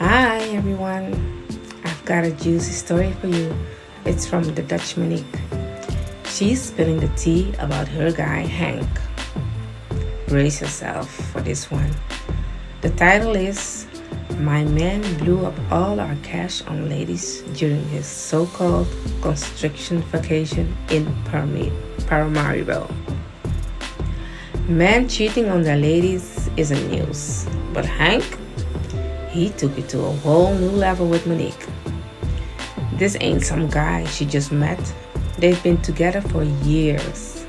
Hi everyone, I've got a juicy story for you. It's from the Dutch Moniek. She's spilling the tea about her guy Hank. Brace yourself for this one. The title is My Man Blew Up All Our Cash on Ladies During His So-Called Construction Vacation in Paramaribo. Men cheating on their ladies isn't news, but Hank? He took it to a whole new level with Moniek. This ain't some guy she just met. They've been together for years.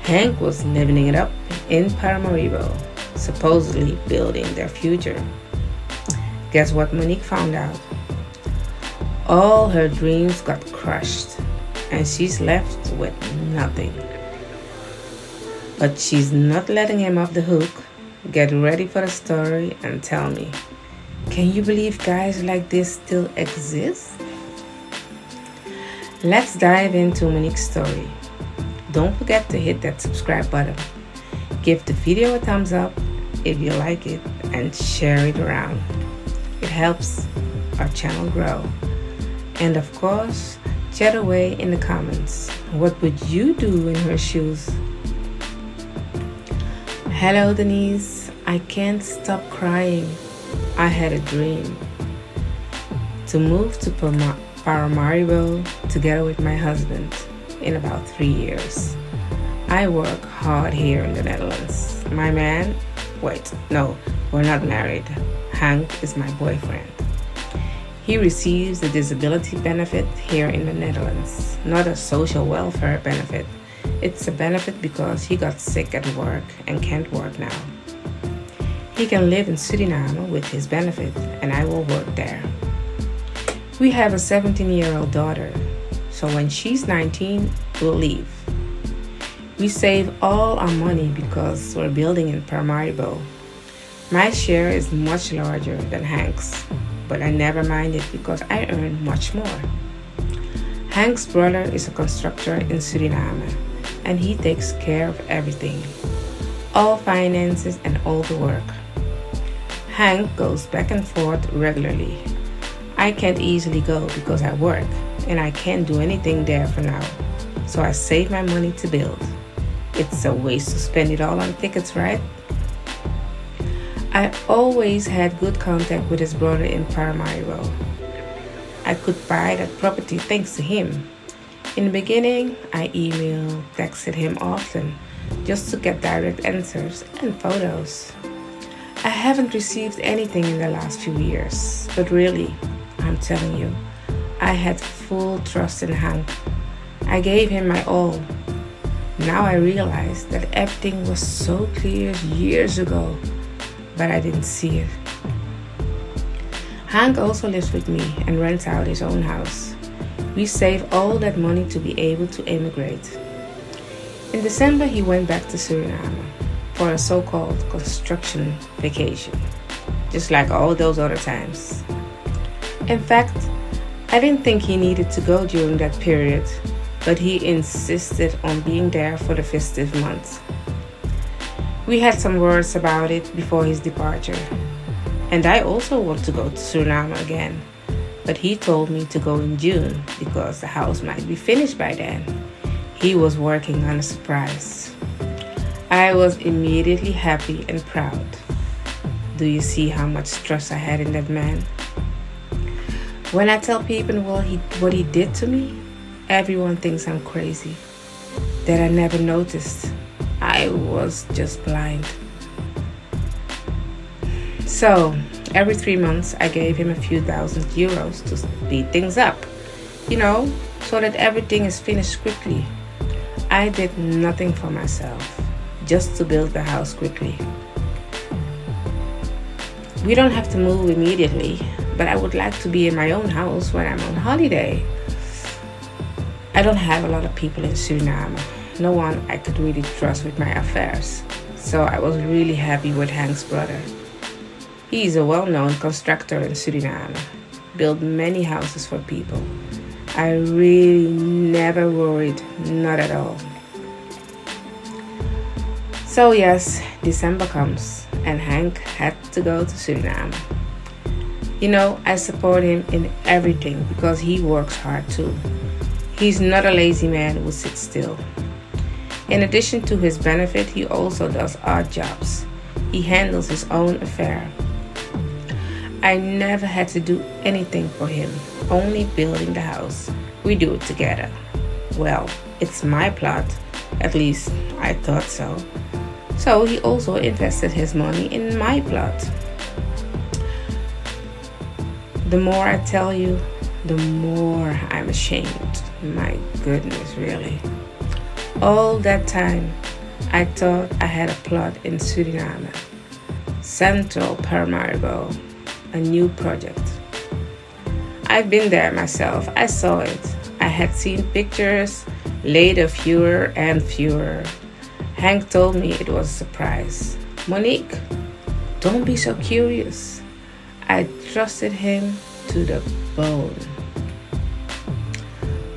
Hank was living it up in Paramaribo, supposedly building their future. Guess what Moniek found out? All her dreams got crushed, and she's left with nothing. But she's not letting him off the hook. Get ready for the story and tell me, can you believe guys like this still exist? Let's dive into Moniek's story. Don't forget to hit that subscribe button. Give the video a thumbs up if you like it and share it around. It helps our channel grow. And of course, chat away in the comments. What would you do in her shoes? Hello Denise, I can't stop crying. I had a dream to move to Paramaribo together with my husband in about 3 years. I work hard here in the Netherlands. My man, no, we're not married. Hank is my boyfriend. He receives the disability benefit here in the Netherlands, not a social welfare benefit. It's a benefit because he got sick at work and can't work now. He can live in Suriname with his benefit and I will work there. We have a 17-year-old daughter, so when she's 19, we'll leave. We save all our money because we're building in Paramaribo. My share is much larger than Hank's, but I never mind it because I earn much more. Hank's brother is a constructor in Suriname, and he takes care of everything, all finances and all the work. Hank goes back and forth regularly. I can't easily go because I work, and I can't do anything there for now, so I save my money to build. It's a waste to spend it all on tickets, right? I always had good contact with his brother in Paramaribo. I could buy that property thanks to him. In the beginning, I emailed, texted him often just to get direct answers and photos. I haven't received anything in the last few years, but really, I'm telling you, I had full trust in Hank. I gave him my all. Now I realize that everything was so clear years ago, but I didn't see it. Hank also lives with me and rents out his own house. We save all that money to be able to immigrate. In December, he went back to Suriname for a so-called construction vacation, just like all those other times. In fact, I didn't think he needed to go during that period, but he insisted on being there for the festive month. We had some words about it before his departure, and I also want to go to Suriname again. But he told me to go in June because the house might be finished by then. He was working on a surprise. I was immediately happy and proud. Do you see how much trust I had in that man? When I tell people what he did to me, everyone thinks I'm crazy, that I never noticed. I was just blind. So, every 3 months, I gave him a few thousand euros to speed things up, so that everything is finished quickly. I did nothing for myself, just to build the house quickly. We don't have to move immediately, but I would like to be in my own house when I'm on holiday. I don't have a lot of people in Suriname, no one I could really trust with my affairs, so I was really happy with Hank's brother. He is a well-known constructor in Suriname, built many houses for people. I really never worried, not at all. So yes, December comes and Hank had to go to Suriname. I support him in everything because he works hard too. He's not a lazy man who sits still. In addition to his benefit, he also does odd jobs. He handles his own affair. I never had to do anything for him, only building the house. We do it together. Well, it's my plot, at least I thought so. So he also invested his money in my plot. The more I tell you, the more I'm ashamed. My goodness, really. All that time, I thought I had a plot in Suriname, Central Paramaribo, a new project. I've been there myself. I saw it. I had seen pictures, later fewer and fewer. Hank told me it was a surprise. Moniek, don't be so curious. I trusted him to the bone.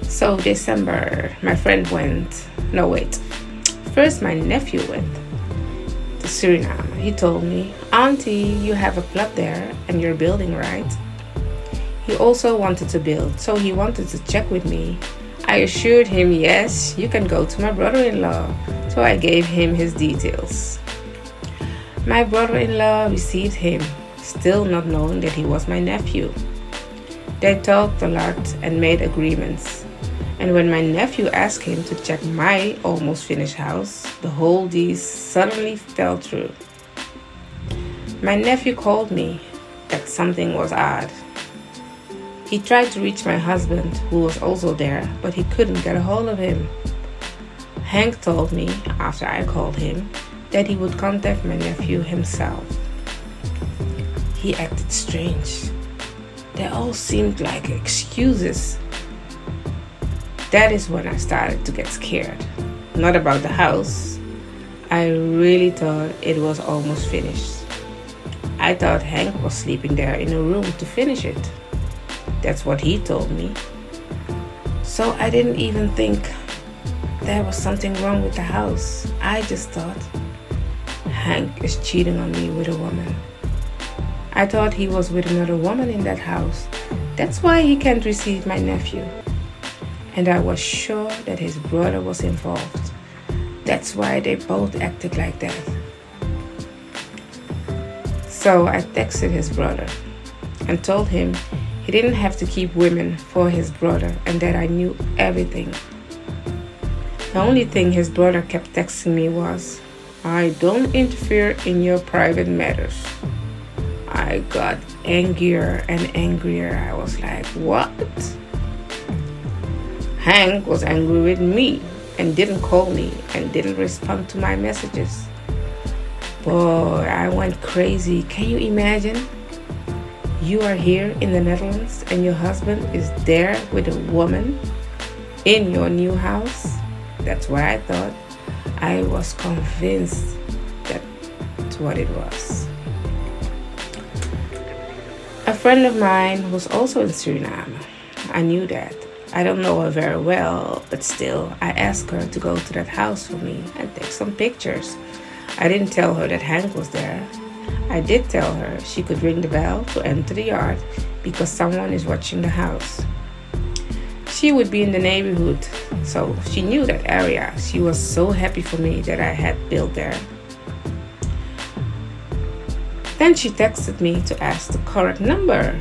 So December, my friend went. No, wait. First, my nephew went to Suriname. He told me, Auntie, you have a plot there and you're building, right? He also wanted to build, so he wanted to check with me. I assured him, yes, you can go to my brother-in-law. So I gave him his details. My brother-in-law received him, still not knowing that he was my nephew. They talked a lot and made agreements. And when my nephew asked him to check my almost finished house, the whole deal suddenly fell through. My nephew called me that something was odd. He tried to reach my husband, who was also there, but he couldn't get a hold of him. Hank told me, after I called him, that he would contact my nephew himself. He acted strange. They all seemed like excuses. That is when I started to get scared. Not about the house. I really thought it was almost finished. I thought Hank was sleeping there in a room to finish it. That's what he told me. So I didn't even think there was something wrong with the house. I just thought, Hank is cheating on me with a woman. I thought he was with another woman in that house. That's why he can't receive my nephew. And I was sure that his brother was involved. That's why they both acted like that. So I texted his brother and told him he didn't have to keep women for his brother and that I knew everything. The only thing his brother kept texting me was, I don't interfere in your private matters. I got angrier and angrier. I was like, what? Hank was angry with me and didn't call me and didn't respond to my messages. Boy, I went crazy. Can you imagine? You are here in the Netherlands and your husband is there with a woman in your new house? That's what I thought. I was convinced that's what it was. A friend of mine was also in Suriname. I knew that. I don't know her very well, but still, I asked her to go to that house for me and take some pictures. I didn't tell her that Hank was there. I did tell her she could ring the bell to enter the yard because someone is watching the house. She would be in the neighborhood, so she knew that area. She was so happy for me that I had built there. Then she texted me to ask the correct number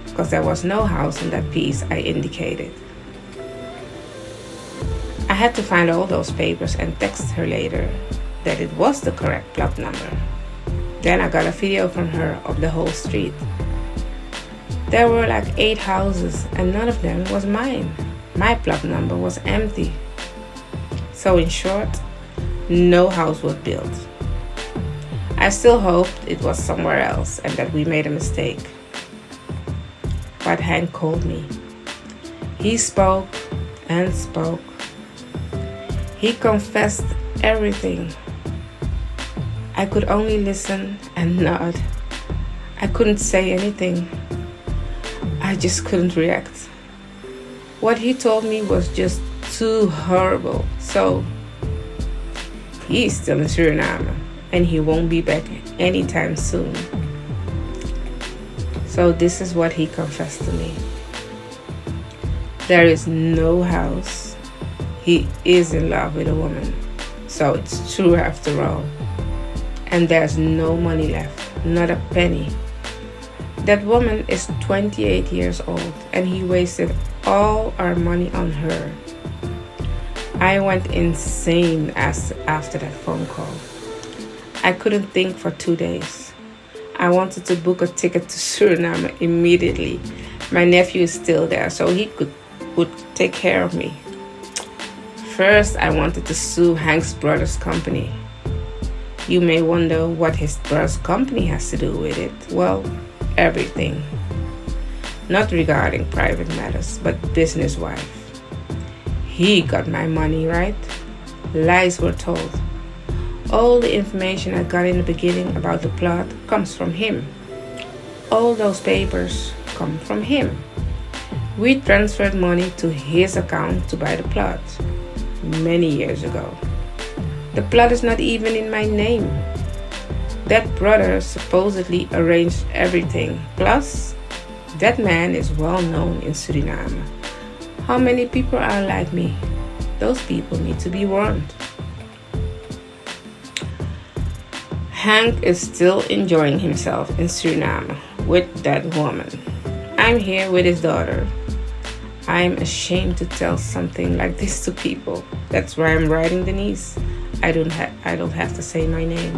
because there was no house on that piece I indicated. I had to find all those papers and text her later that it was the correct plot number. Then I got a video from her of the whole street. There were like 8 houses and none of them was mine. My plot number was empty. So in short, no house was built. I still hoped it was somewhere else and that we made a mistake. But Hank called me. He spoke and spoke. He confessed everything. I could only listen and nod. I couldn't say anything. I just couldn't react. What he told me was just too horrible. So he's still in Suriname and he won't be back anytime soon. So this is what he confessed to me. There is no house. He is in love with a woman. So it's true after all. And there's no money left, not a penny. That woman is 28 years old and he wasted all our money on her. I went insane after that phone call. I couldn't think for 2 days. I wanted to book a ticket to Suriname immediately. My nephew is still there, so he would take care of me. First, I wanted to sue Hank's brother's company. You may wonder what his brother's company has to do with it. Well, everything. Not regarding private matters, but business-wise. He got my money, right? Lies were told. All the information I got in the beginning about the plot comes from him. All those papers come from him. We transferred money to his account to buy the plot many years ago. The plot is not even in my name. That brother supposedly arranged everything. Plus, that man is well known in Suriname. How many people are like me? Those people need to be warned. Hank is still enjoying himself in Suriname with that woman. I'm here with his daughter. I'm ashamed to tell something like this to people. That's why I'm writing Denise. I don't have to say my name.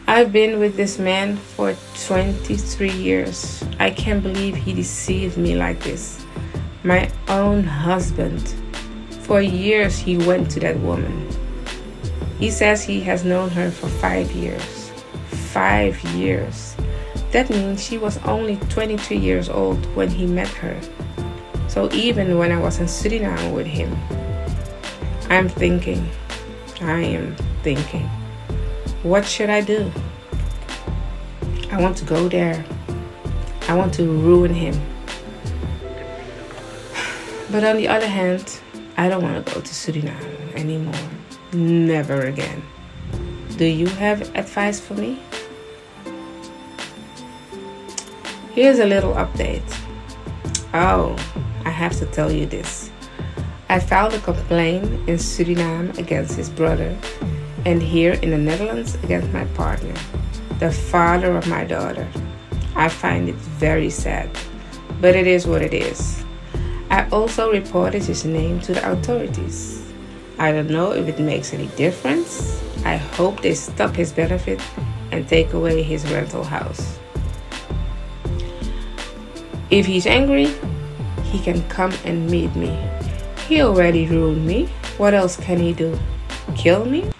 I've been with this man for 23 years. I can't believe he deceived me like this. My own husband. For years he went to that woman. He says he has known her for 5 years. 5 years. That means she was only 23 years old when he met her. So even when I was in Suriname with him, I am thinking, what should I do? I want to go there. I want to ruin him. But on the other hand, I don't want to go to Suriname anymore. Never again. Do you have advice for me? Here's a little update. Oh, I have to tell you this. I filed a complaint in Suriname against his brother and here in the Netherlands against my partner, the father of my daughter. I find it very sad, but it is what it is. I also reported his name to the authorities. I don't know if it makes any difference. I hope they stop his benefit and take away his rental house. If he's angry, he can come and meet me. He already ruined me. What else can he do? Kill me?